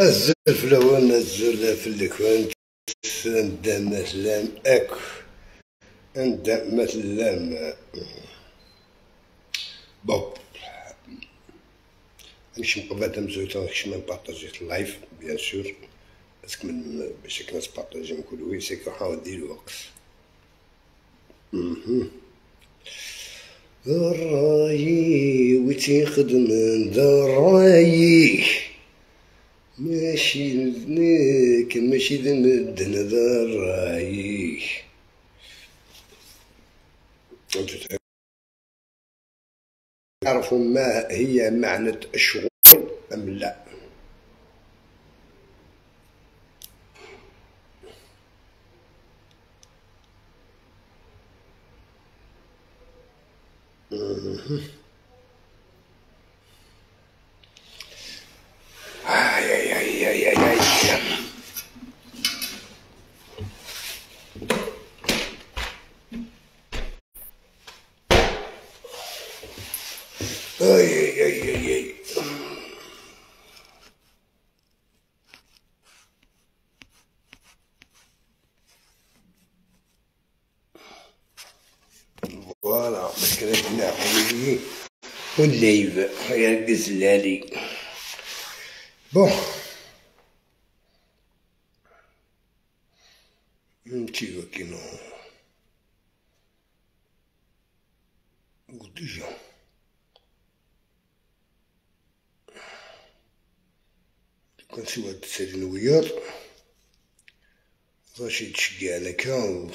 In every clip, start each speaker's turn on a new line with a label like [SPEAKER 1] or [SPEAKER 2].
[SPEAKER 1] الزلفلون الزرده في الكوان ندى مثلا اكو ندى مثلا بوب نمشي مقبل مزويته نمشي من بارطاجي اللايف بيان سور باسكو من باش كنا نبارطاجي نقولو وي سيكو نحاول ندير الوقت الرايي وتيخدم الرايي ماشي لذنك ماشي لمدن ذا الرايي. تعرفوا ما هي معنى الشغل أم لا؟ فوالا مشكلة نعقلي والليف يا الزلالي بون نمشيو كينو وديجا كان سي واحد تسالي نويار راشي تشقي على كا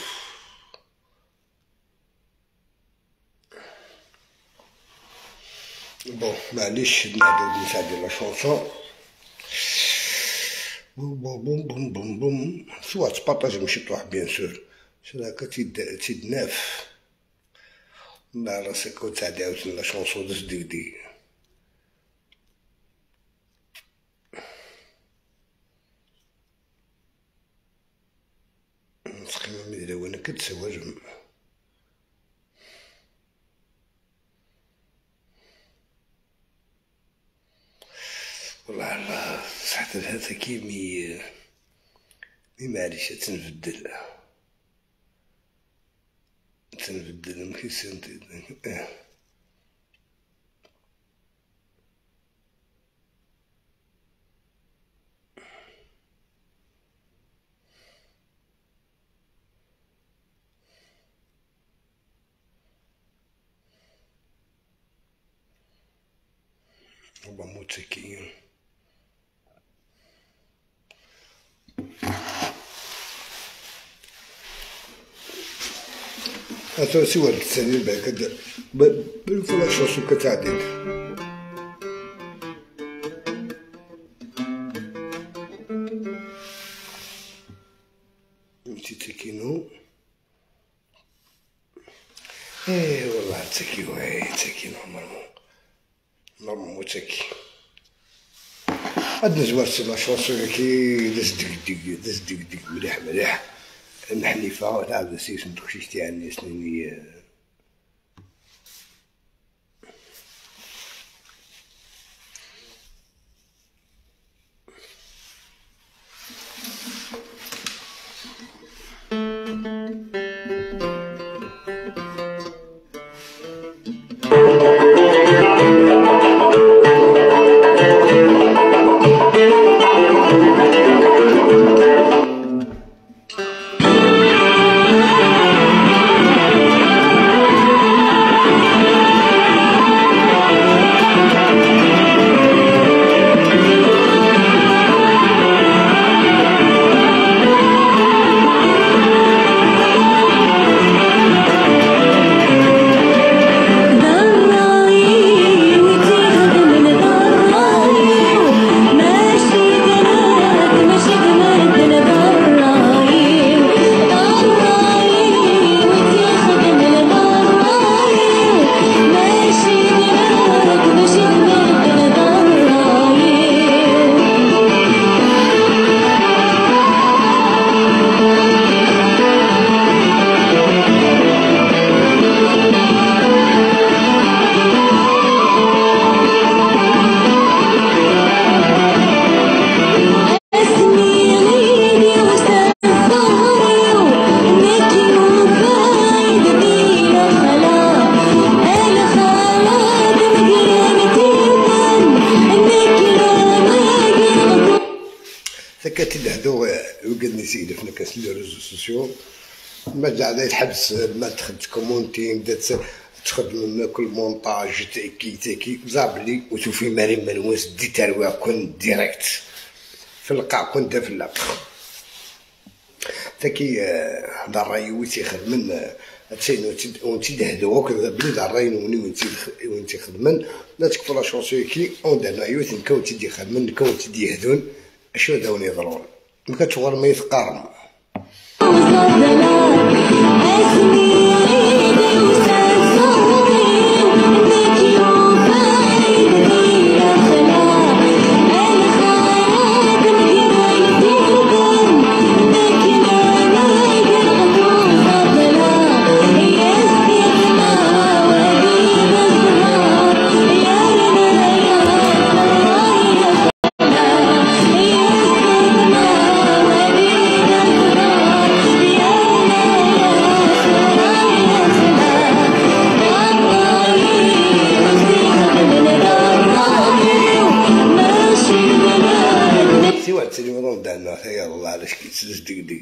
[SPEAKER 1] بون معليش نعاودو نساعدو لا شونسون بوم بوم بوم بوم بوم سوا تبارطاجي ماشي طواح بيان سور شنو هاكا تيدناف مع راسك وتعدي عاوتاني لا شونسون دز ديك نسقيما مدراونا كتسواجم والله الله صحت هذا كيمي معليش تنبدل مكيسن ربما متكئين هذا سوى الثاني بعد بالفلاش راسو كتعديل نمشي تكينو والله تكي نورمالمون تكي عندنا زوار لا شونسو كي داز ديك مليح الحنيفة تعرف سيس ندخل شتي عني سنيني كتدهدو وقدني سيدي فينا كاس لي ريزو سوسيو ما زعما يتحبس ما تخدم كومونتين تخدم كل مونتاج تاكي زابلي وتوفي ماري ملوس دي تروي كون ديريكت في القاع كنت في اللاب تاكي دراي ويتي خدمن تسين ونتي دهدو هكذا بلي دراي ونتي خدمن لا تكفر لا شونسو كي اون دانا يوت نكون تدي خدمن نكون تدي يهدون اشو داون يضرون ما كتشغل ما يتقارن التليفون دعنا يا الله علاش كيتسلس دقدق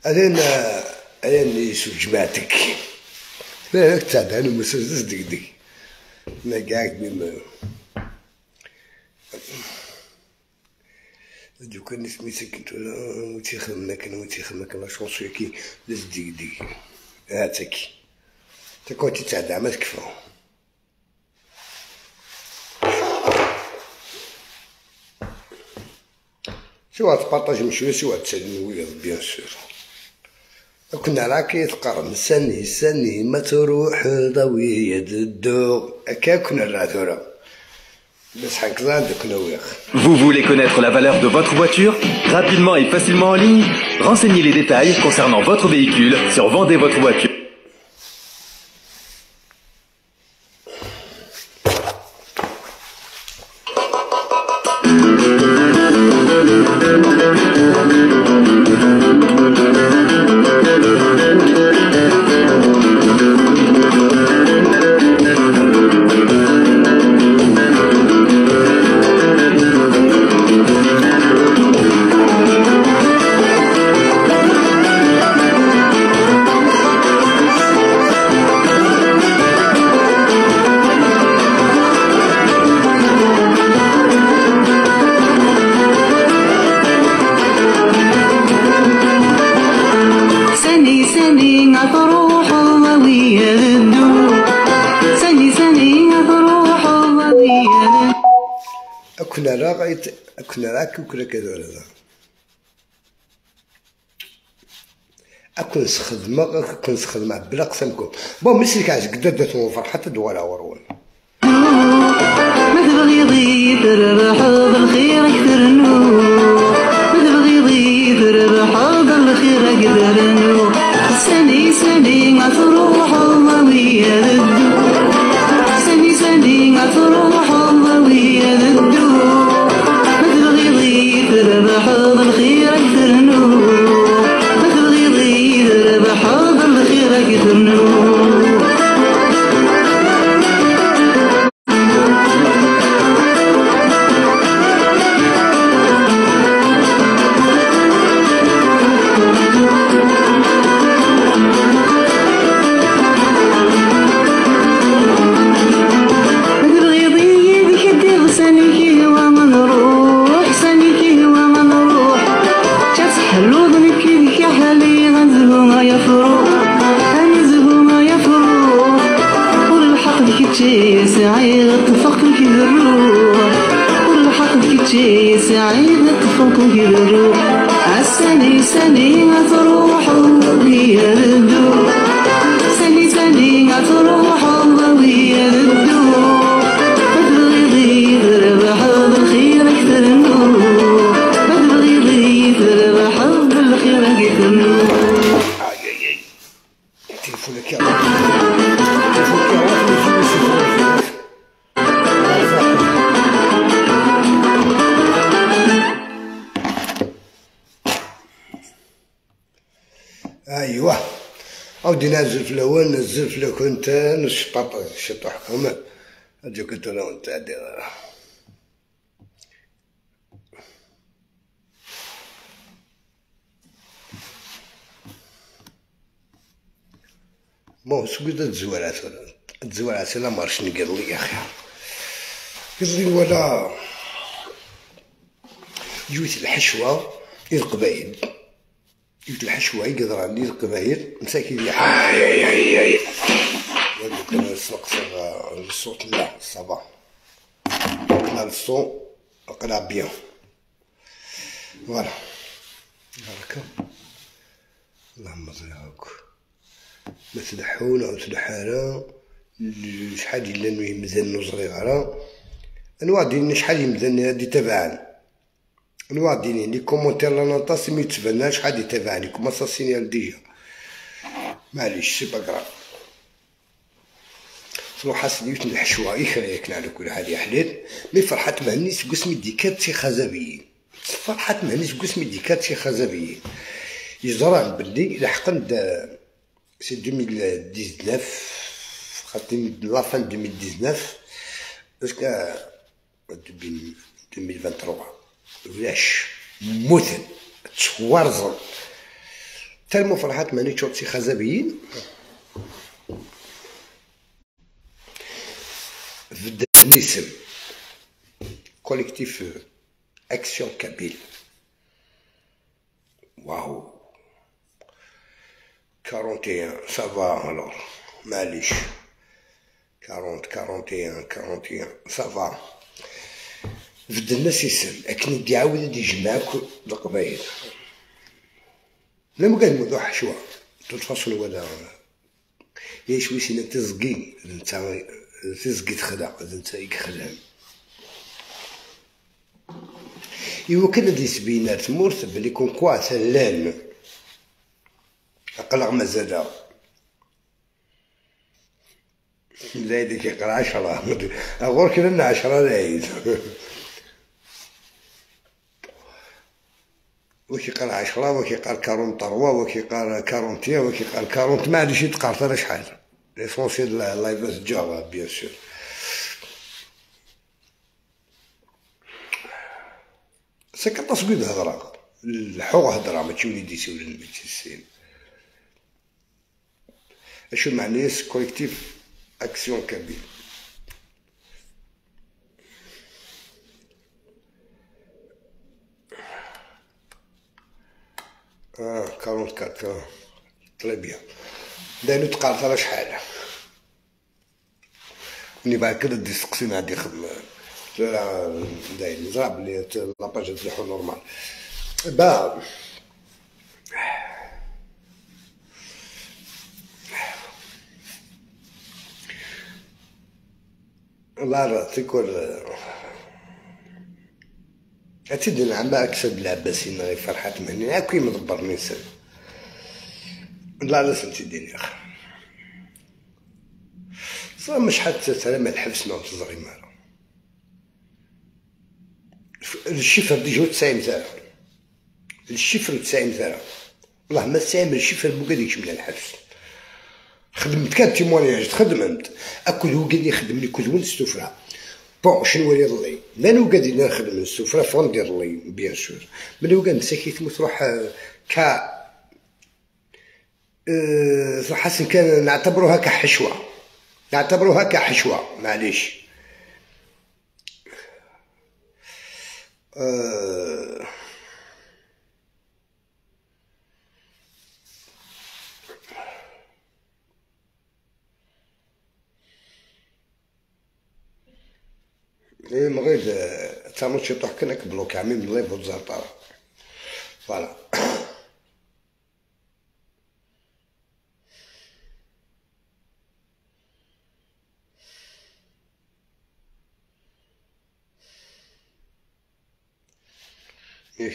[SPEAKER 1] فوالا أنا نشوف جماعتك لا تعد أنا مسلسل دقدق أنا قاعد بما دوكا نسمي سكنت ولا وتيخدمك أنا وتيخدمك أنا شونسو كي لز دقدق هاتك تكون تتعدى ما تكفى سوا تبارطاج مشوية سوا تسالني وياك بيان سور كنا راك يتقرن سني ما تروح ضوية الدو هكا كنا راه ثورة بس هكذا عندك وياك.
[SPEAKER 2] Vous voulez connaître la valeur de votre voiture rapidement et facilement en ligne? Renseignez les détails concernant votre véhicule sur Vendez votre voiture.
[SPEAKER 1] كنا راك وكنا كذا هذا أكون سخدمة بلا قسمكم بون مسلك عاج قداد توفر حتى دوالها ورون
[SPEAKER 3] ما تبغي يضيف ربح بالخير أكثر نور ما تبغي يضيف ربح بالخير أكثر نور سني غتروح ويا الدور سني غتروح ويا الدور ربح بالخير أكثر نور ما تبغي يضيف ربح بالخير أكثر نور سعيد تفقك الروح والحق كي سعيد تفقك الروح عالسني غتروح ويا الدور سني غتروح ويا الدور ما تبغي يضيف ربح بالخير أكثر نور ما تبغي يضيف ربح بالخير أكثر نور
[SPEAKER 1] ايوا عاودي نزل في الاول، نزل في لو كنت نشطط الشطوح كمان هادو كنت انا وانت دير. بون سكوت التزوالات ولا التزوالات انا مارش نقالو لي يا اخي، قال لي ولا جويت الحشوه القبايل، جبت الحشوه يقدر عندي القبايل مساكين لي حاجه ولكن انا نقصر الصوت لا صافا لا الصوت قلع بيان فوالا هاكا. اللهم صل على ما تلحون او تلحانا شحال الا مزال صغيره انواع ديالنا شحال يمزال هادي تبعنا انواع ديالي لي كومونتير لا نطاس ما يتبناش شحال يتابعني كوما سا سينيال ديجا معليش سي با كراف. صراحه سديت الحشوه يخليك على كل حال يا حلال مي فرحت مهنيس قسمي ديكات شي خزابيين، فرحت مهنيس قسمي ديكات شي خزابيين يجرى باللي لحقا سي 2019 خاطر لافان 2019 جوسكا 2023 ولاش مثل تورزن تالمو فرحات ماني تشوف شي خزابيين في الاسم كوليكتيف اكسيون كابيل. واو 41 سافا الوغ معليش 41 سافا بدا الناس يسال لكن يعاود يجمعك القبايل لا مقال موضوع حشوه تتفصل ولا يا شوي سينا تزقي انت تزقي تخدع انت يخدم ايوا كان هادي سبينات مورت بلي كون كوا سلان اقلع مازال زايد كيقرا 10 غور كنا 10 زايد وكيقرا 10 وكيقرا 43 وكيقرا 41 وكيقرا 40 ما عادش يتقرا حتى شحال ليسونسيال لايفات جافا بيان سور. سي كطاس قد هضره الحوغ هضره ماشي وليدي يسول الميتيسين اشو معناس كوليكتيف اكسيون كابيل. 44 طري بيان دايرو تقارت على شحال ملي بعد كدا دي سقسينا عندي خدمة داير نزرع بلي لاباج تليحو نورمال با لا تيكون أتيدي نعم أكسب العباسيين غير فرحات مهني هاكي مدبرني سن لا سنتي ديني أخي صا مش حتى سلام الحبس ما تزغي مالو الشفر ديجو 90 ثانية الشفر 90 ثانية والله ما تعمل الشفر بو قاديكش من الحبس خدمت كان تيمونياج تخدمت أكل هو قادي يخدمني كل ولد ستوفرا بون شنو ولي رلي لا نو قادي نخدم السفرة فندير رلي بيان سور ملي هو قاد مساكي تروح كا حسن كان نعتبروها كحشوة نعتبروها كحشوة معليش ايه مغيد تامل شي طوح كنك بلوك عمي من ليفو الزهطارة فوالا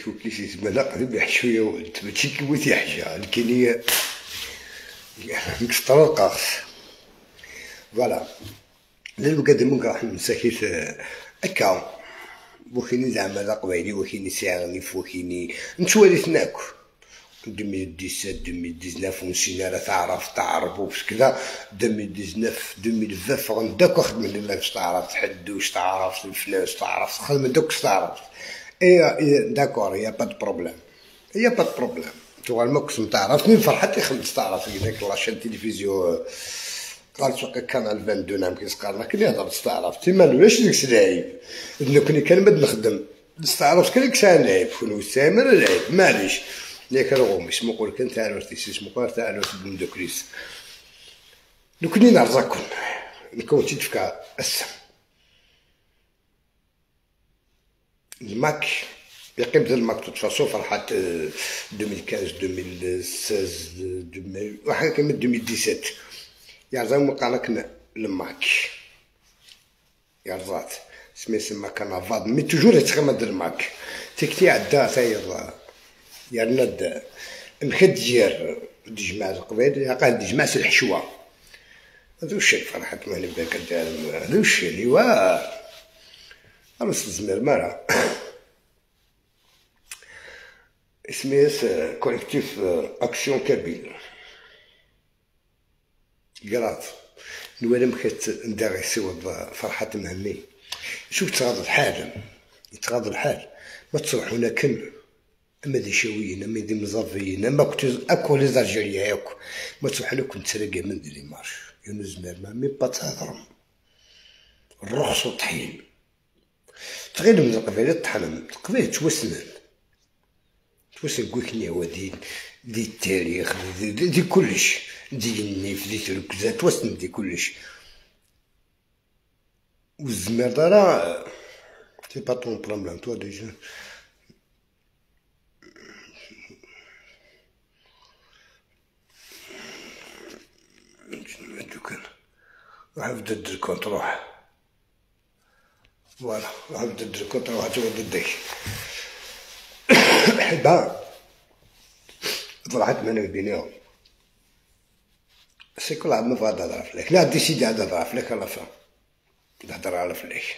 [SPEAKER 1] شو كيش يسمى قريب يحشوية ولد ماشي كيموت يحشا لكن هي مكسطرة القاص فوالا لانو قادم راح مساكيت هكا وكيني زعما لا قبايلي وكيني ساغني وكيني نتواليت ناكل 2017 2019 ونسينا راه تعرف وفاش كذا 2019 2020 فغن داك واخد من الله واش تعرف تحد واش تعرف الفلاس تعرف خدم دوك واش تعرف داكور يا با دو بروبليم نورمالمون كنت تعرفني فرحتني خمس تعرف ديك لاشين تيليفزيون قال سوق كانال 22 نعم كيسقارنا كني هضر تعرفتي ما نولاش ديك العيب انه كني كنبد نخدم استعرفت كني كسان العيب كون سامر العيب معليش ياك رغم اسمو قول كان تاع الارتيس اسمو قال تاع الارتيس دوكريس لو كني نرزقكم نكون تفكا السم الماك يقيم ديال الماك تفاصو فرحات 2015 2016 واحد كان 2017 يرزا مقالك الماك يرزات سما كان فاض مي توجور يتخمد الماك تكتي عدا تاير يرند مخدير دجماع القبيل يقال دجماع الحشوه هذا الشيء فرحة ما نبدا كدار هذا الشيء اللي واه خلاص الزمير مرة اسميس كوليكتيف اكسيون كابيل قرات نوالا مكات نداغي سوى فرحة مهمي شوف يتغاضى الحال ما تصرح هنا كن اما دي شاويين اما دي مزافيين اما كنت اكو لي زالجيريا ياكو ما تصرح انا كنت سرقه من دي مارش يونس ما مي با تهضرم الرخص والطحين تغير من القبيله طحنم القبيله توسنن كويكني هو دي التاريخ دي كلش دي النيف دي تركزات توسن دي كلش والزمير دارا سي با طون بروبليم توا ديجا كان راح نبدا ندير روح فوالا راح نبدا ندير روح توا ضدك حبا طلعت من بينهم سي كل عام ما هضر فيك لا ديسيدي هضر فيك على فا نهضر على فيك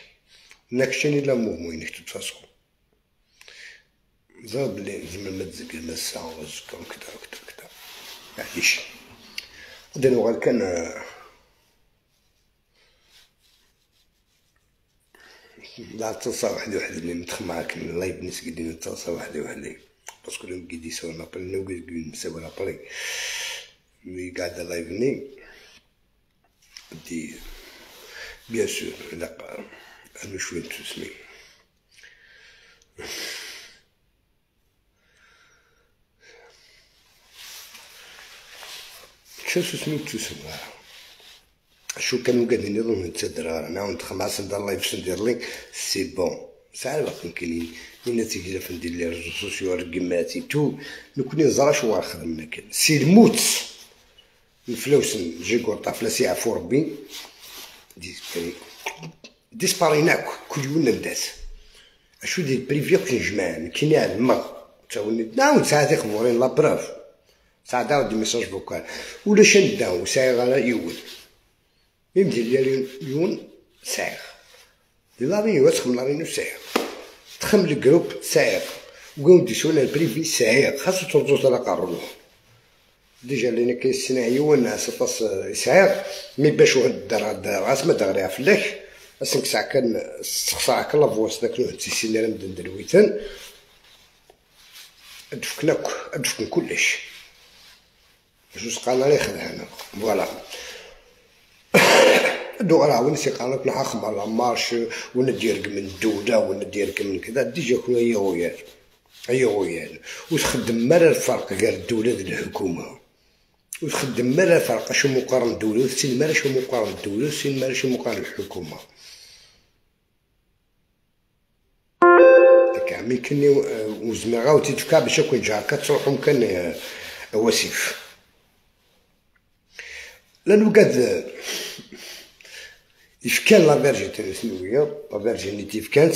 [SPEAKER 1] ناكشني لا موينك تتصاصو زاد بلي زعما ما تزق المسا وزكم كدا معليش غادي نوغال كان لا تصا واحد اللي ندخل معاك اللايف ناس قاعدين نتصا واحد باسكو لهم قاعدين يسووا لابري نو قاعدين نسوي لابري مي قاعد اللايف ني دي بيان سور لا انا شويه تسمي شو سميتو تسمى شو كانوا قاعدين يظنوا نتدرى انا ونتخماس ندير لايف ندير لي سي بون ساعه باقي كاينين النتيجه اللي ندير لي ريزو سوسيو رقماتي تو نكوني نزرع شو اخر من كان سي الموت الفلوس نجي قرطه فلاسي عفو ربي ديسباريناك كل يوم نداس اشو دي بريفيو كنجمع كاين على الماء تاوني ناود ساعات يخبرين لا بروف ساعات عاود ميساج فوكال ولا شنداو ساعه غير يول يمدي لي يون ساعه لا رينيو تخمم لا رينيو ساعه تخمم الجروب ساعه وقوم شونا البريفي ساعه خاصو ترجو على قرنو ديجا لينا كاين الصناعي والناس فاس ساعه مي باش واحد دار راس ما داريها فلاك اسنك ساعه كان ساعه كلا فواس داك نوع تيسينا مدن درويتن ادفكن كلش جوج قال لي خدعنا فوالا دو راه وين سي قالك نخدم على مارش ونديرك من الدوله ونديرك من كذا ديجا كون هي غويال وتخدم مالا الفرق قال الدوله ديال الحكومه وتخدم مالا الفرق شو مقارن الدوله وسين مالا شو مقارن الدوله وسين مالا شو مقارن الحكومه داك عمي كني وزميغا وتيتفكا باش كون جا كتروحو مكان وسيف لانو قاد كان لا فيرجيتي الثانويه لا فيرجينيتي كانت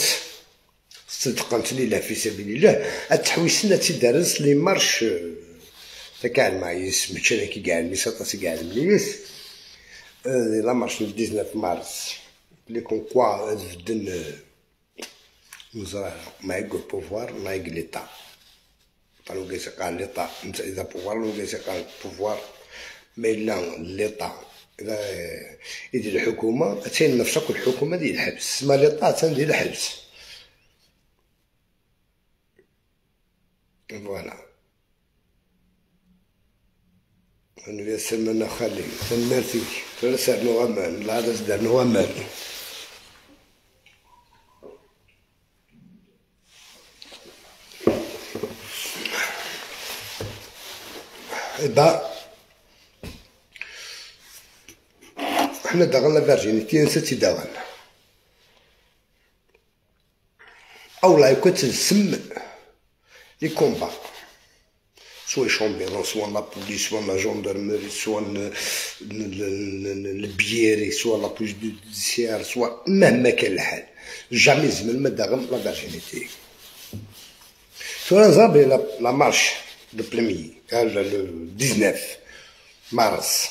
[SPEAKER 1] صدقت لله في سبيل الله التحويسنا تيدرس لي مارش تاع المعيس ماشي كي كاع الميساطه كاع المليس لا مارش 19 مارس لي كونكوا بدن وزراء ما يقول بوفوار ما يقول ليتا لو قال ليطا اذا بوفوار لو قال بوفوار، مي لا ليطا اذا يدير الحكومه تين نفسك الحكومه ديال الحبس، ما ليطا تندير الحبس. فوالا أنا يا سلمان خلي تنمرتي ترسل نغمان لا تزدر نغمان. إذا حنا داغنا فيرجينيتي نسيتي داغنا أو لا يكون تسمى لي كومبا، سوا شومبيرون سوا لا بوليس سوا لا جوندرمري سوا البييري سوا لا بوليس جوديسيار سوا مهما كان الحال، جامي زمن ما داغم لا فيرجينيتي. سوا نزابي لا مارش دو بلمي 19 مارس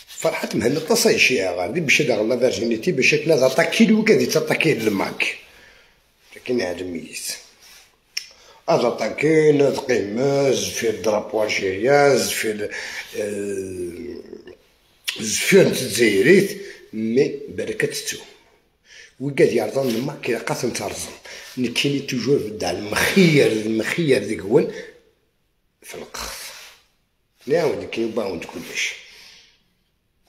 [SPEAKER 1] فرحت مهنا تصاي شي غادي باش داغ لا فيرجينيتي باش كنا تاكي وكادي تاكي الماك لكن عدميت هذا طاكين تقيماز في الدرابو الجيرياز في زفير تزايريت مي بركتتو وقاد يرضى ما كي قاسم ترزم نكيني توجور بدا المخير ديك هو في القخ نعاود كي باوند كلش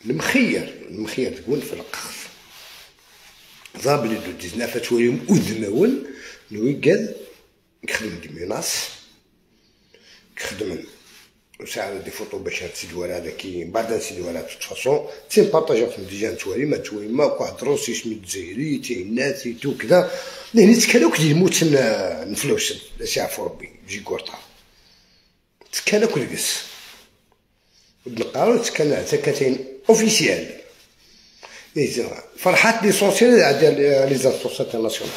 [SPEAKER 1] المخير تقول في القخ ضابلي دو 19 تواليهم أذمون نويقاد نخدم دي ميناس نخدم وساعد دي فوتو باش تسيد ورا كي بعد نسيد ورا توتفاصون تين بارطاجا في ديجا توالي ما توالي ما واحد روسي سميت زايري تيناتي تو كذا لهني تكالوك دي الموت نفلوس سيعرفو ربي يجي كورطا تكالوك القس ونقارو تكالنا تكاتين اوفيسيال فرحات ليسونسيال ديال لي زاسوسياسيون انترناسيونال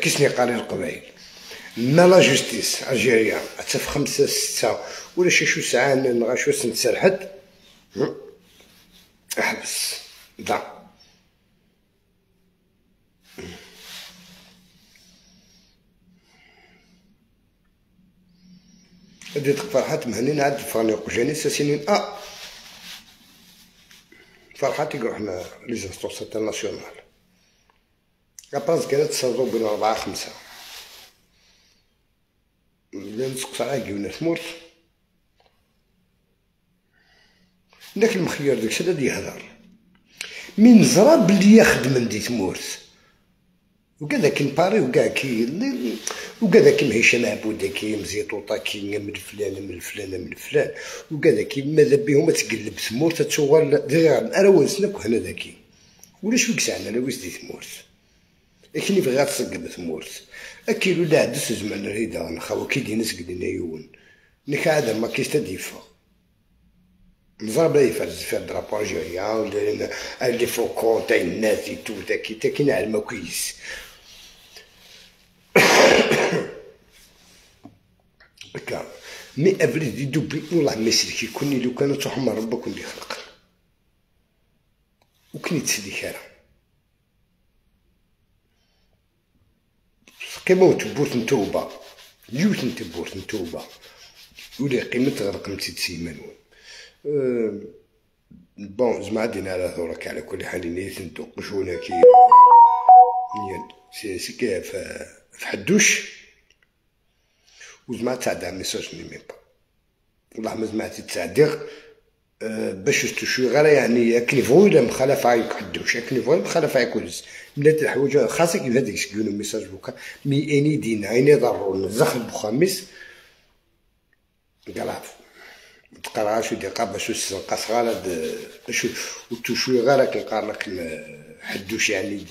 [SPEAKER 1] كيسني قانون القبائل ما لا جوستيس الجيريان حتى في 5 6 ولا شي ساعه نغا سنت سرحد احبس دا بديت فرحات مهنين عاد فاني وجاني سنين فرحات يقول حنا لي زانستونسيون انترناسيونال كاباز كانت تصرفوا بين 4 5 اللي نسقط على كيونا تموت داك المخير داك الشيء اللي يهضر من زرا بلي يخدم ندي تموت وكذا كي نباري وكاع كي وكذا كي هشام عبوده كي مزيطوطه كي من فلان وكذا كي ماذا بهم تقلب تموت تشوغل دير انا ونسنك وهنا ذاكي ولاش فيك ساعه انا ويس دي تموت لكن يبغي تصقب تموت اكيد ولا عدس زمان ريدا نخاو كي دي نسقد نيون نك هذا ما كيستديفا نضرب لي في الدرابو الجيريان ولا اللي فوكون تاع الناس تو تاكي تاكي نعلم كويس هكا مي افريج دي دوبلي والله ما يسلك كوني لو كان تحمى ربك اللي خلق وكني تسلك انا قيمة تبورت نتوبة يوت نتبورت نتوبة ولا قيمة غرق متيت سيمانون بون زعما دينا على ثورك على كل حال نيت ندوقشونا كي سي كي في حدوش وزعما تاع ميساج ميم با والله ما سمعتي تاع باش تشوي غير يعني كليفو الا مخالف عيك حدوش كليفو مخالف عيك ولز بلات الحوايج خاصك كيف هذيك شكون ميساج بوكا مي اني دينا عيني ضروري نزخ بخميس قلاف تقراش ودي باش تنقص غير باش وتشوي غير كيقارنك حدوش يعني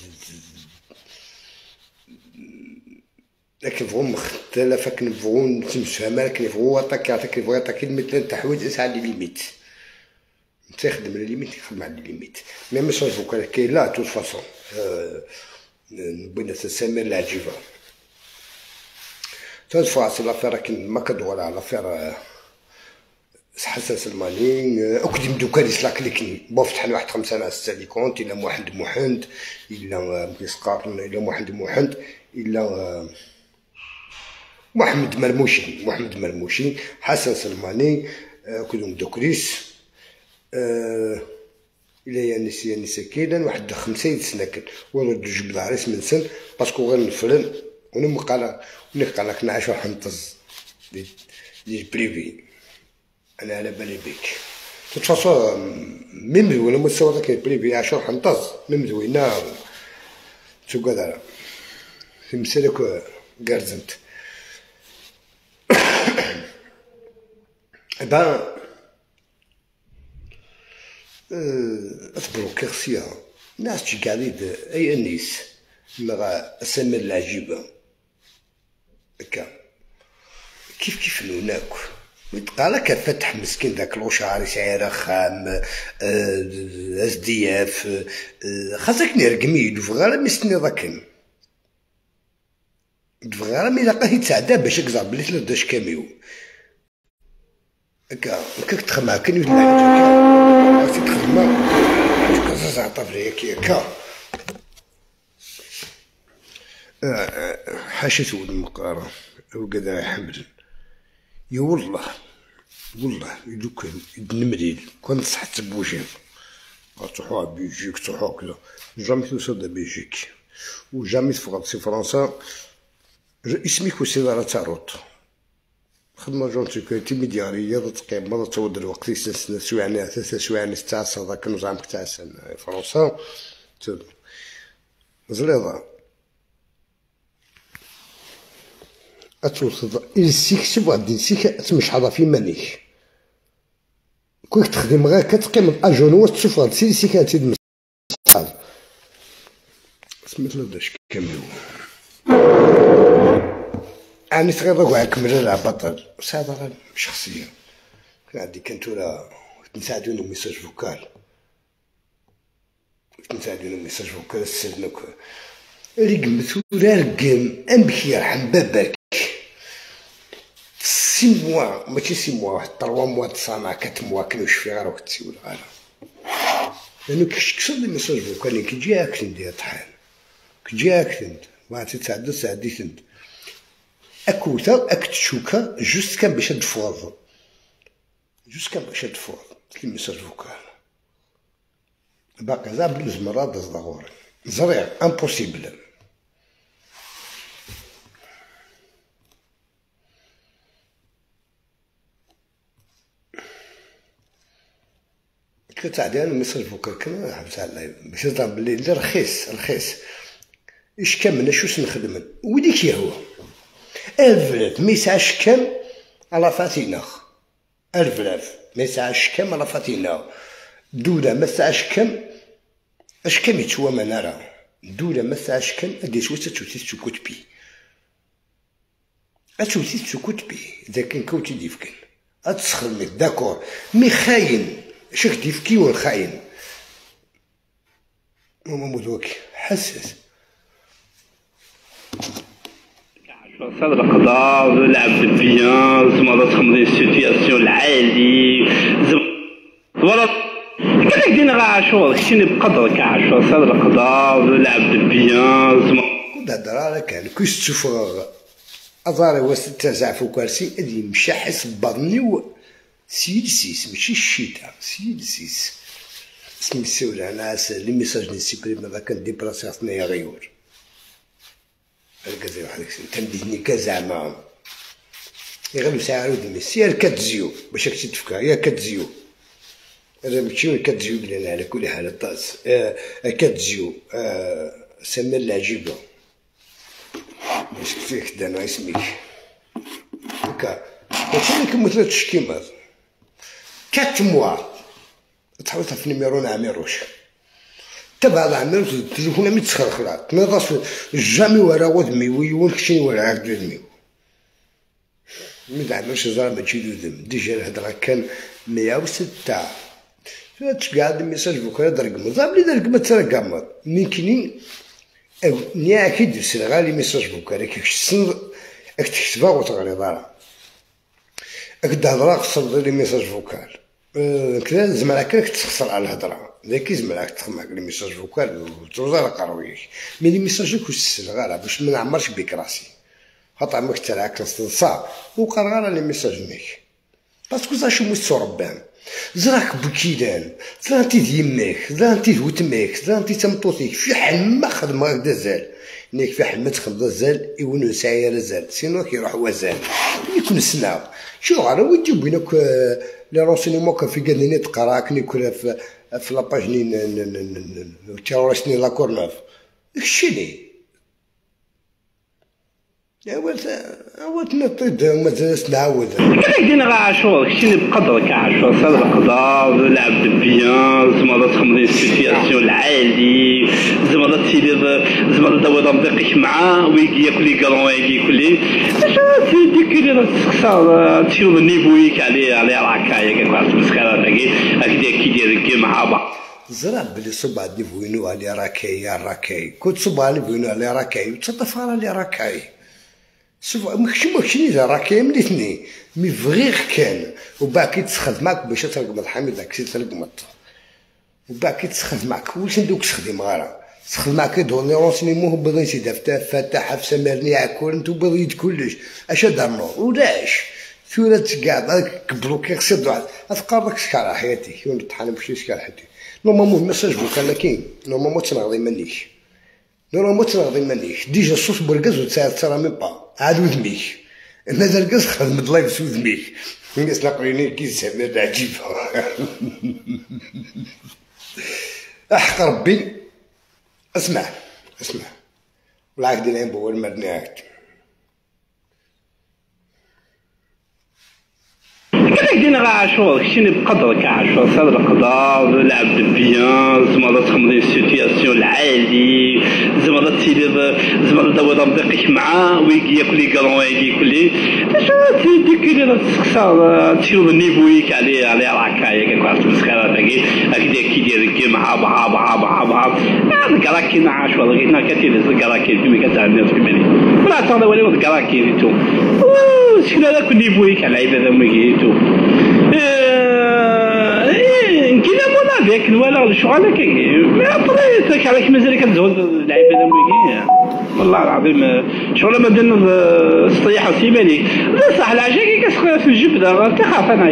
[SPEAKER 1] لكن فهم مختلفه كنبغيو نتفهمها لكن هو يعطيك مثلا تاع حوايج اسعى لي ليميت انت خدم لي ليميت خدم على لي ليميت مي ميساج فوكال كاين لا توت فاصون بغينا تسمى العجيبه تاد فوا سي لافير ما كدور على لافير حساس الماني اكدم دوكا يسلاكليكني بون فتحنا واحد 5 ناس 6 لي كونت الا محند الا مكيسقارن الا محند الا محمد مرموشي حساس الماني كلهم دوكريس الا يا كاينه واحد 5 سناكن ولد جوج بلاريس من سن باسكو غير نفرن ونقال نعيش واحد نطز لي بريفي. انا على بالي بيك تتفاصل ميم ولا مستوى داك البريفي 10 حنطز ميم زوينه شو قدر في مسلك قرزنت با اصبروا كيرسيا ناس تقاليد اي انيس مغا اسمر العجيبه هكا كيف هناك قالك فتح مسكين داك الوشعري سعيره خام اس دي اف خاصك نرقمي يدفغ مستني ضاكن دفغ مي لقاه يتسعدا باش يكزر بلي 13 كاميو هكاك تخمع كان يدير حاجه هكا تخمع كازا عطا فريك هكا حاشا سود المقارنه وكذا حمد يا والله لو كان نمريل كون صحت بوجهك تروحوا بيجيك تروحوا كذا جامي توصل بيجيك وجامي تفرنسي فرنسا اسمي كوسيدارا تاروت خدمة جون سيكوريتي ميديارية تقيم مرة تود الوقت سنة سويعني 3 سوايع تاع ذاك النظام تاع فرنسا زليضة أتوصل السيك سبع دين سيك تمش حاضر في منيك كويك تخدم غير كتقيم الأجون وتشوف هاد سيك هاتي المسحاب سميت له داش كاميو أنا تغير كاع كمل على بطل بس هذا غير شخصية كان عندي كنتورا نساعدوني ميساج فوكال السلنوك رقمت ولا رقم أمبكي يرحم باباك 6 موا ماشي 6 موا واحد 3 موا تصانع 4 موا كنوش فيها راك تسول غالا لأنو كيكسر لي ميساج فوكال كي جاك ندير طحان كي جاك انت ما تتعدى ساعديت انت اكوتا اكتشوكا جوست كان باش تفوض كي ميساج فوكال باقي زعما بلوز مرات ضروري زريع امبوسيبل كتعدي انا ميساج فوكال كنا حبس على باش نضرب بلي لا رخيص اش كامل شوش نخدم وديك يا هو الفلاف ميساج كام على فاتينا الفلاف ميساج كام على فاتينا دوله ميساج كام اش كام يتشوى منارا دوله ميساج كام ادي شو تشوتي تشوكوت بي اتشوتي تشوكوت بي اذا كان كوتي ديفكن اتسخرمي داكور مي خاين شك ديفكي والخاين ماما مدوك حساس
[SPEAKER 4] صاد القضاء لعب بالبيان زعما تخمم دي سيتياسيون العالي ولا كذاك دينا غا عاشور خصني بقدر كعاشور صاد القضاء لعب بالبيان زعما
[SPEAKER 1] كنت هضر كان كيش تشوف اضاري وسط زعفو كرسي ادي مشحس بضني سيد سيس ماشي الشتاء سيد سيس اسمي السولة ناس لي ميساج نسيبري ما كان ديبلاسي خصني غيور هكا واحد تنديني كزعما غير مساعد دمي سير كتزيو باش راك تفكر يا كتزيو هذا ماشي كتزيو بلا على كل حال الطاس كتزيو سمر العجيبه باش فيك دانا اسميك هكا ماشي كيما 3 شكيمات 4 موا تحوطها في نيميرو عميروش تبع العمل التليفون مي تسخرخرات ما ضاش جامي ورا ودمي ويون كشي ورا عاد دمي ما دعمش زعما ماشي دم ديجا الهضره كان 106 تقعد ميساج بكره درقم زعما لي درقم ترقم ممكن او ني اكيد سرغالي ميساج بكره كيكش سن اكتكتبا وتغري دارا هاك الهضره خصك دير لي ميساج فوكال. كذا زعما راك تخسر على الهضره، لكن زعما راك تخدم لي ميساج فوكال وتوزع قرويك. مي لي ميساج كوش غير باش ما نعمرش بيك راسي، خاطر عمرك حتى راك نصا وقرا غير لي ميساج نيك باسكو زا شو مستو ربان زراك بكيدان زرانتي ديماك زرانتي دوتماك زرانتي تمطوطيك في حلمة خدمة هكدا زال نيك في حلمة تخدم زال يونو ساير زال سينو كيروح وزال يكون سنا شنو غير ودي بينك لي رونسينيمون كان في قالني تقرا كني كنا في لاباج نين تيروريستني لا كورنوف داكشي اول تنطيد ومازال نعاود
[SPEAKER 4] كيفاش دينا غا عاشور كشتي بقدرك عاشور صاد القدر لعب بيان زعما تخمم لي سيتياسيون العالي زعما زعما داوود مدقيك معاه ويجي ياكل كالون ويجي ياكل اش ديك اللي تسقسا تشوف النيفويك على راكايا كاع مسكره تاكي هكذا كي يدير كي مع بعض
[SPEAKER 1] زراب بلي صب عندي فوينو على راكاي كنت صب على فوينو على راكاي وتصدف على راكاي شوف ماكشي راكاي من الاثنين مي فغيغ كان وبعد كي تسخد معاك باش ترقم الحميد داك الشيء ترقم وبعد كي تسخد معاك واش ندوك تخدم غير تسخد معاك دون لي رونسينيمون بغي سيدي فتح في سمرني ياكل انت بغيت كلش اش دار نور ولاش ثورات كاع كبلوكي خصك تقربك شكال حياتي كي نطحن بشي شكال حياتي نورمالمون ميساج فوكال لكن نورمالمون تنغضي منيش ديجا الصوت بركز وتسرى ميم با عاد ودميك مازال ركز خدم اللايف في ودميك الناس لاقيني كي سامر عجيب احق ربي اسمع والعاك ديال بول مرناك
[SPEAKER 4] كيفاش دينا غا عاشور كشتي بقدرك عاشور صاد القدر لعب بيان زعما تخمم لي سيتياسيون العالي زعما داوود مدقيك معاه ويجي ياكل كالون ويجي ياكل اش ديك اللي تسقسا تشوف النيفويك على راكايا كاع مسكره تاكي هكذا كي يدير كي مع بعض هذاك راكي مع عاشور لقينا كثير زكراكي كيما كتاع الناس كيماني ولا تعطي ولي زكراكي تو شكون هذاك النيفويك على العباد ميجيتو كذا مولا بيك ولا شغالك ما طريتك عليك مازال كتزود العباد ميجي والله العظيم شغل ما بدنا الصياحه سيماني لا صح العجاكي كتسخ في الجبده تخاف انا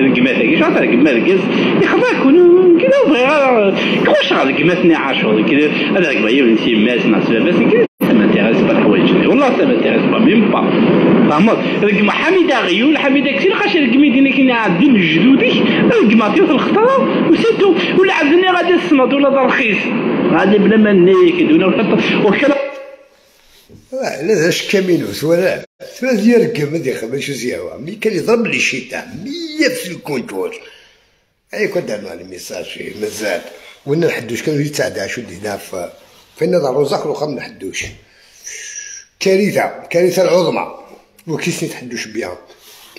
[SPEAKER 4] رقماتك شحال رقم ركز يخفاك كذا بغي كلش رقماتني عاشور كذا هذا رقم يونسي ماس مع سبابات مانتيريس با الحوايج والله سا مانتيريس با ميم با فهمت رقم حميده غيول حميده كثير خاش رقمي ديالنا كاين عندي من جدودي رقماتي في الخطره وسيتو ولا عندني غادي الصمد ولا ترخيص غادي بلا ما نيكد وكلا
[SPEAKER 1] لا اش كامينوس ولا ثلاث ديال رقم هذه خمس زياوه ملي كان يضرب لي الشيطان 100 في الكونتور اي كنت درنا لي ميساج مازال وين نحدوش كانوا يتعدى شو دينا فين نضربو زخر وخا منحدوش كارثه العظمى وكيسني تحدوش بيان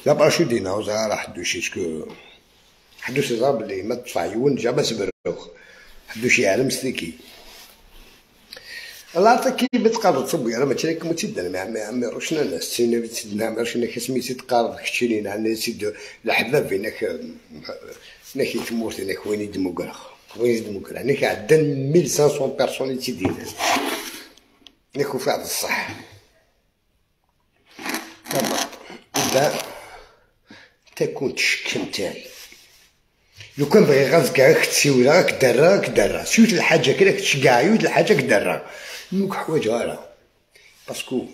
[SPEAKER 1] لا بقى شو دينا وزغار حدوش اسكو حدوش ضرب لي ما تطفى عيون جا ما سبروخ حدوش يعلم سليكي الله عطاك كي بتقرب تصبي راه ماشي لكم تدنا ما عمروش الناس سينا بتدنا عمروش انك سميتي تقارب كشتيني عندنا سيدو الحباب بينك ناكي تموت هناك وين يدموكرخ هناك عندنا 1500 بيرسون اللي تيدينا هناك وفي هذا الصح إذا تكون تشكم تاعي لو كان بغي غازك راك تسيولا راك درا سيوت الحاجه كي راك تشكاع يود الحاجه كدرا نوك حوايج غالا باسكو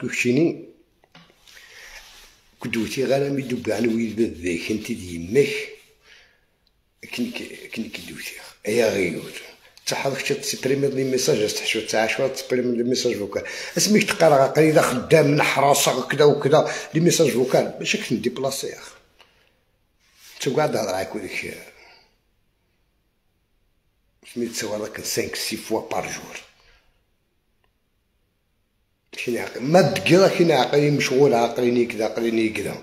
[SPEAKER 1] كشيني كدوتي غالا ميدو كاع ويد بذاك انت ديماك كني كدوتي ايا غيود تحرك تسبريمي لي ميساج تحشو تاع شويه تسبريمي لي ميساج فوكال اسميك تقرا قريده خدام نحراسه كذا وكذا لي ميساج فوكال باش كنديبلاصي يا اخي تو قاعد تهضر عليك وديك سميت تصور لك 5 6 فوا بار جور شنو عاقل ما دقيقه كاين عاقلين مشغول عاقليني كذا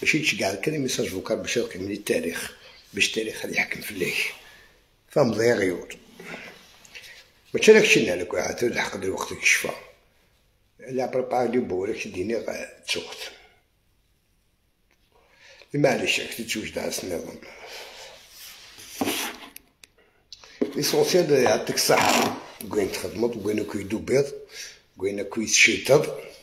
[SPEAKER 1] ماشي تشكاع كاين ميساج فوكال باش يقيم لي التاريخ باش التاريخ غادي يحكم فيك فهم ضيع غيور ماشي داكشي عليك عاد الحق ديال وقتك الشفا لا بريبار لي بورك ديني تسوقت معليش راك تتوجد على النظام. ليسونسيال يعطيك الصحة، كوين تخدمط كوين كيدو بيض كوين كويس شيطر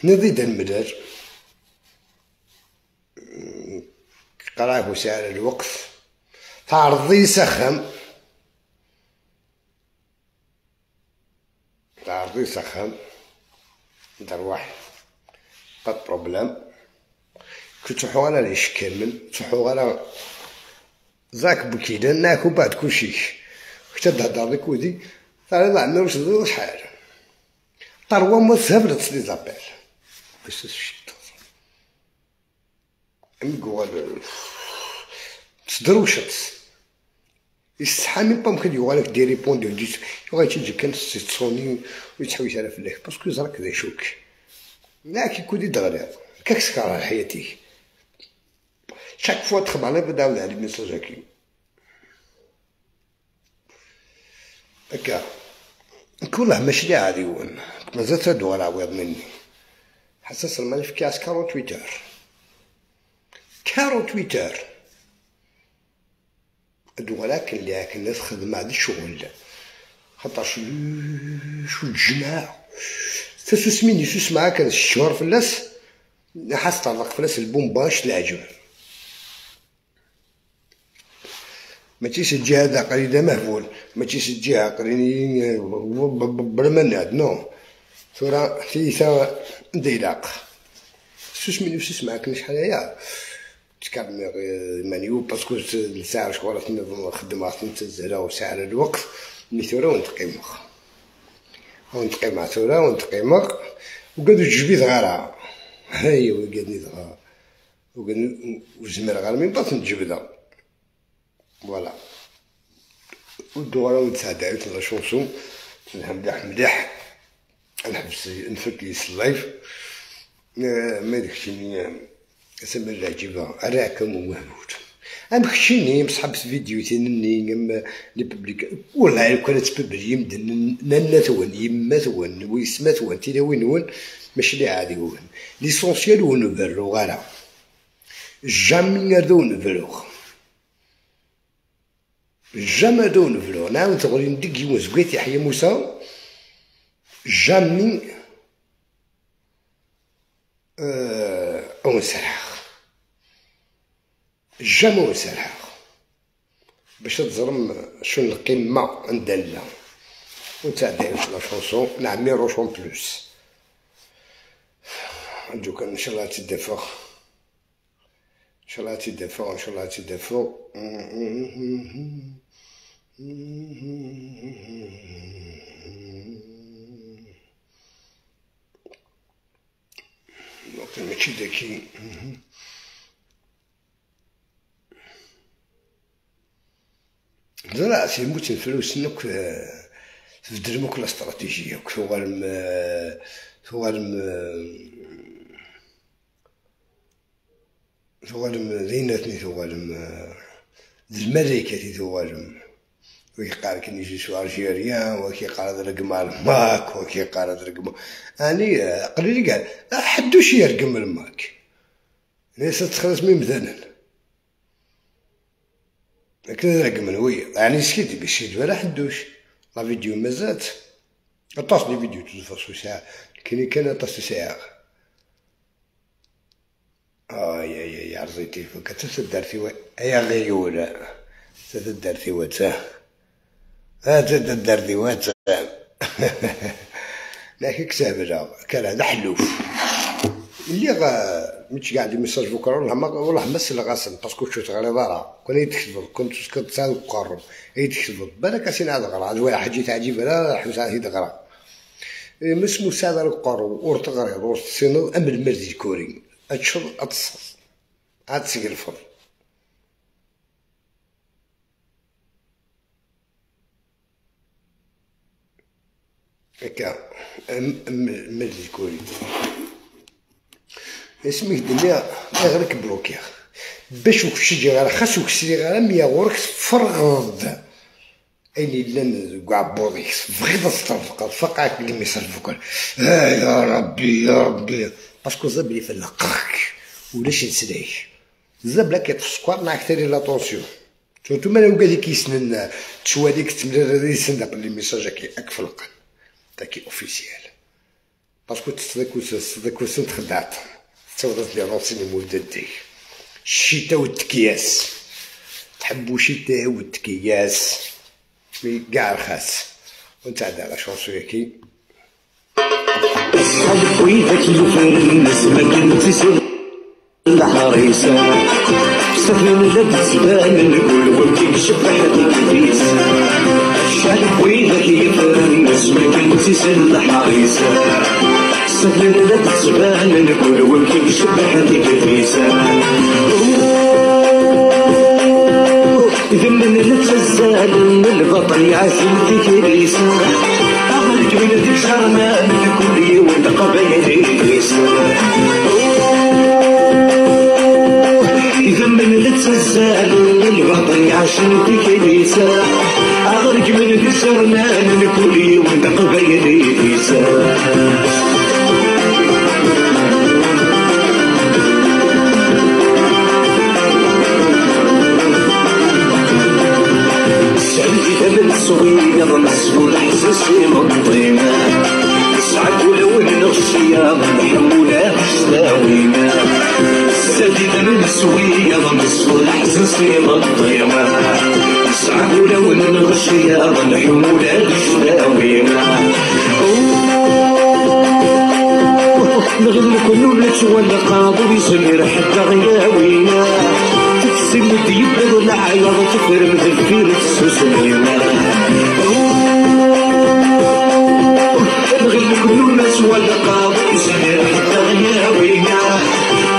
[SPEAKER 1] نضيد المدار قراه وسائل الوقت تعرضي سخم دروح با بروبلام كتروحو على العيش كامل تروحو على ذاك بكيدا ناكو بعد كلشي كتا تهضر لك ودي تعرض عندنا واش تدير شحال طروا ما تهبلت لي زابيل باش تشد نقول تدروشت يستحى ميم با ممكن يوغالك ديري بون دو ديس يوغا تيجي كان تصوني ويتحويش على فلاك باسكو زراك ذا شوك لا كيكون دغري كاكسكر على حياتي شاك فوا تخدم على بداو على ميساج هاكي هكا كله ماشي عادي وين مازال تدو على عويض مني حساس الماني في كاس 48 ولكن اللي الناس خدمة هادي الشغل خاطر شو الجماعة تسوس مني سوس معاك هاد الشهر فلاس حاس طرق فلاس البومباش العجب ما تيسجي هذا قريدا مهبول ما تيسجي قريني برمناد نو ثورة ثيثا ديلاق سوس مني سوس معاك شحال هيا تكلم مانيو باسكو الساعة شغل تنظم الخدمة تنتزهلا وساعة الوقت ملي ثورة ونتقيمها ثورة ونتقيمها وقادو الجبيد غارها هاهي وقادني دغا وزمر غار من باط نتجبدها فوالا ودوغا ونتساعداو لا شونسون مليح نحبس نفكيس اللايف ما داكشي سما العجيبة راكم ومهبوط خشيني مصحاب فيديو تنني لي بوبليك والله لو كانت ببري يمدن نانا ثوان يما ثوان ويسما ثوان تيلا وين ون ماشي لي عادي ون ليسونسيال ونبرو غالا جامي غادو نبرو جامي غادو نبرو نعاود تغولي ندق يوم زكيت يحيى موسى جامي ونسرح جامي ونسرح باش تزرم شنو القمة عند الله ونتعداو لا شونسون نعمي روشون بلوس نرجو كان ان شاء الله تدفق ان شاء الله تدفق ان شاء الله تدفق ماشي داكي لا سي موت الفلوس نوك تدرموك لا استراتيجيه ثوالم ذيناتني ثوالم الملكة ثوالم وكيقال كي نجي سو الجيريان وكيقال رقم الماك وكيقال رقم اني قليل قال حدوش يرقم الماك ليس تخلص من مثلا لكن رقم نوية يعني سكيتي باش يدوى حدوش لا فيديو مازالت اتصلي فيديو تلفاصو ساعة كان اتصل ساعة يا عرضيتي كتسدر في يا غيولة تدر في واتساب تدر في واتساب لكن كسابنا كان هذا حلوف اللي مش قاعد ميساج بكره والله مسل غاسل باسكو شفت غير دارا كون يتكتب كنت كتسال قرب يتكتب بالك اسين هذا غرا هذا حاجه تعجب لا حبس هذا غرا مش مساعده القرب ورتغري ورسينو ام المرزي الكوري اتشر اتصل عاد سير الفضل هكا المرزي الكوري اسمك دنيا غيرك بلوكيا باش وكشي غير خاص وكشي غير ميا غورك فرغض ايني لان كاع بوضيك بغيت تطرفق فقعك اللي ما يصرفوك يا ربي باسكو الزاب اللي يفلقك ولاش نسلاك الزاب لا كيطفي السكر ناعك تالي لا طونسيون سورتو مالا وكا اللي كيسنن تشوى ديك تمرر يسنى بلي ميساج كي اكفلق تاكي اوفيسيال باسكو تصدق سنت خدعت تصورت لي رونسيني مولدتي الشتاء والتكياس تحبوا الشتاء والتكياس مي كاع رخاص وانت عاد على شونسو كي
[SPEAKER 3] شحال بغيتك الفرنس ما كنتي سر الحريصة بصح من لا تبان نقول وانتي شبح الكريس شحال بغيتك الفرنس ما كنتي سر الحريصة بصح من لا تبان نقول وانتي شبح الكريس إذا من التزال من البطل يعزم في كريسة أغلق من ذيك شرمان كل يوم قبايل كريسة إذا من التزال من البطل يعزم في كريسة أغلق من ذيك شرمان كل يوم قبايل كريسة صغير مسؤول حساسي مطيمة سعد ولو النغشية محمولة سلاوينا سديد من سوية مسؤول حساسي مطيمة سعد ولو النغشية محمولة سلاوينا نغل كل لك ولا قاضي يصير حتى غياوينا تكسم ديب ولا عياض تفرم ذكير السوسمينا نغل كل الناس ولا قاضي يصير حتى غياوينا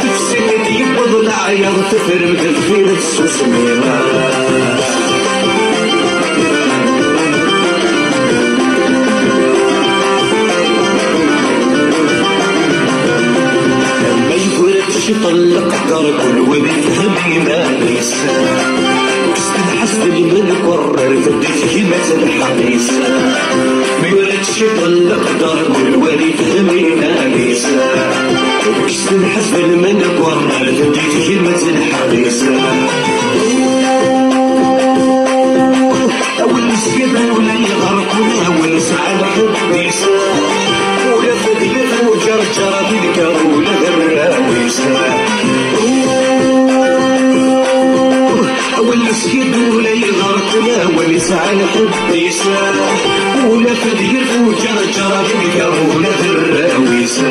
[SPEAKER 3] تكسم ديب ولا عياض تفرم ذكير السوسمينا يطلق دار كل ولد همينا ليسا وكستنحس بالملك ورر فديت كلمة الحقيسة ما يولدش يطلق دار كل ولد همينا ليسا وكستنحس بالملك ورر فديت كلمة الحقيسة أول سيدنا ولا يغرق ولا أول سعادة حديسة ولا فديت وجرجر بالكار ولا غراويسة أول سيد ولا يغرق ولا أول سعادة حديسة ولا فديت وجرجر بالكار ولا غراويسة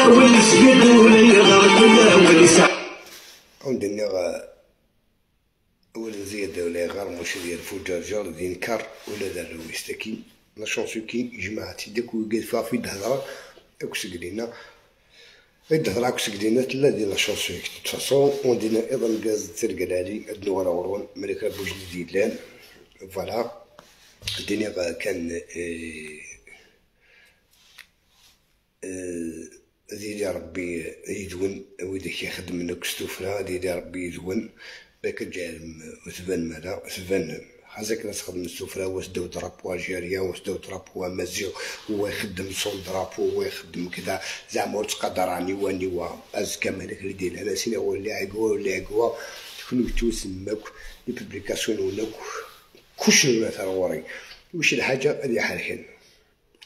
[SPEAKER 3] أول سيد ولا يغرق ولا أول سعادة
[SPEAKER 1] عندنا ولا زيادة ولا غير مش ديال فوجرجر دين كار ولا دار رويستكي لا شونسوكي جماعتي داك وقال فيها في الهضره اكسكلينا الهضره اكسكلينا تلا ديال لا شونسوكي تفاصون وندينا ايضا كاز ترقلالي النوار ورون ملك بوجدي ديلان فوالا الدنيا كان ديالي ربي يدون ويدك يخدم منك ستوفرا ديالي ربي يدون باك جالم وثبان مالا وثبان حازك ناس خدم السفرة واش داو درابو الجيريا واش داو درابو مازيغ هو يخدم صون درابو هو يخدم كذا زعما تقدر راني واني ازكى مالك اللي دير انا سينا هو اللي عقوا واللي عقوا تكونوا توسماك لي بوبليكاسيون ولا كلشي مثلا وري واش الحاجه هادي حالحين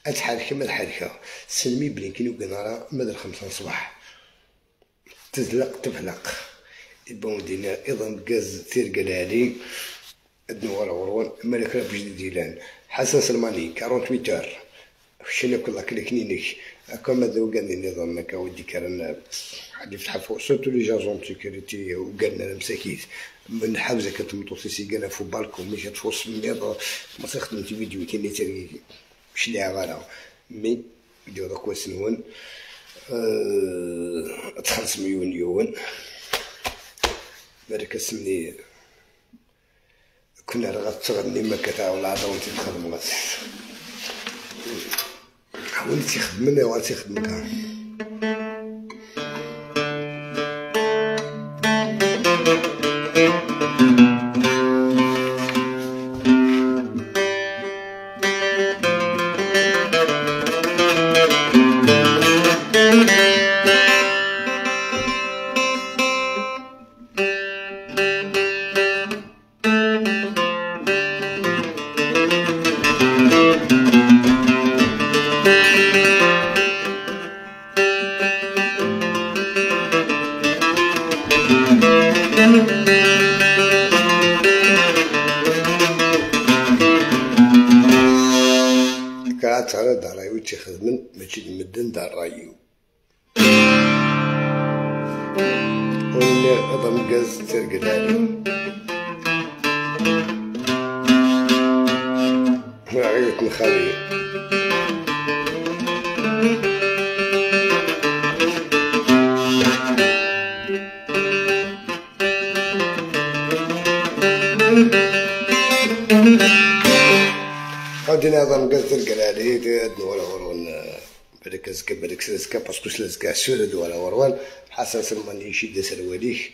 [SPEAKER 1] اتحالك ما الحالكه سلمي بلينكين وقناره مدى 5 الصباح تزلق تفلق البون دينا ايضا كاز تيرقلالي النوار ورون ملك بوجدي ديلان حسن سلماني 48 اور شنو كل كليكنينيك كما دو قال لي نظام هكا ودي كان حد يفتح فوق سورتو لي جاجون سيكوريتي وقالنا المساكيت من حوزه كتمطوسي سيقانا فوق بالكم مشات فوق السميض ما تخدمتي فيديو كاين اللي تري شليها غالا مي فيديو داك واسنون 5 مليون يوان مالك اسمني كنا راه تغني ما كتاع ولا عاد وانت تخدم غا حاولت يخدمنا وانت يخدمك ترى دار رايو تيخدمن ماشي المدن دار رايو وني أضم قز ترقد علي عيوت نخلي غادي نظام قز ترقد علي ادنو ورون بالك زكا بالك زكا باسكو زكا سورد ولا وروان حساس ماني شي دا سرواليك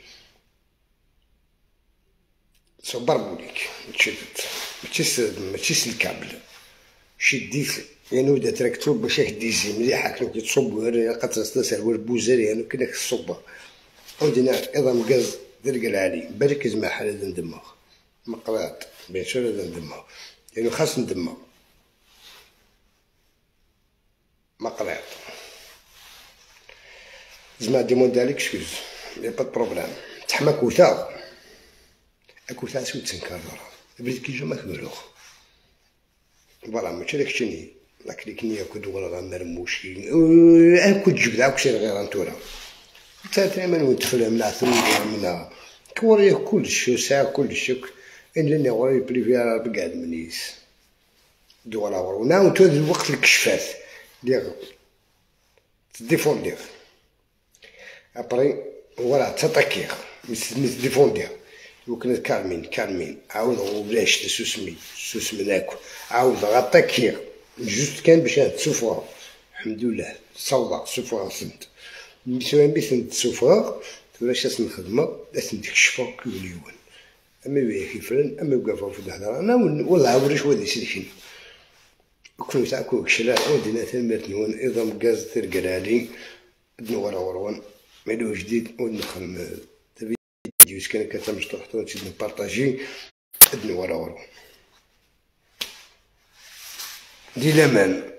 [SPEAKER 1] صبر بوليك تشد ماشي الكابل شديت يعني ودا تراكتور باش يهديزي مليح هاك كي تصب قطرة سروال بوزاري يعني كنا كتصبها عندنا ايضا مقاز درق العالي بالك زعما حال هذا ندمغ مقراط بيان سور هذا ندمغ يعني خاص ندمغ مقراط زعما ديموندي عليك شكوز يا با بروبليم تحمى كوتا أكوتا سوت سنكرر بريد كي جو مكبروخ فوالا ماشي داك الشيء لاكليكني كود ولا غامر موشي اكو تجبد اكو شي غير انتورا تا من ودخل من عثرو من كوريه كلشي ساعه كلشي الا اللي غوري بلي فيها بقعد منيس دولا ورونا وتو الوقت الكشفات اللي تديفوندير ابري فوالا تاتاكير مس ديفوندير وكنا كالمين عاود وبلاش سوسمي ناكل عاود غطاكير جوست كان باش تسوفر الحمد لله صودا سوفر سنت مسوين بيسنت سوفر ولاش اسم الخدمه لازم تكشفو كل يوم اما بيه كيفرن اما وقفوا في الهضره انا والله وريش ودي سلكين كل ساعه كوك شلا ودينا تمرت نون ايضا مقاز ترقلالي دنو ورا وروان مالو جديد وندخل فيديوز كان كتمش تحطو تشد نبارطاجي ادنو ورا ورا دي لامان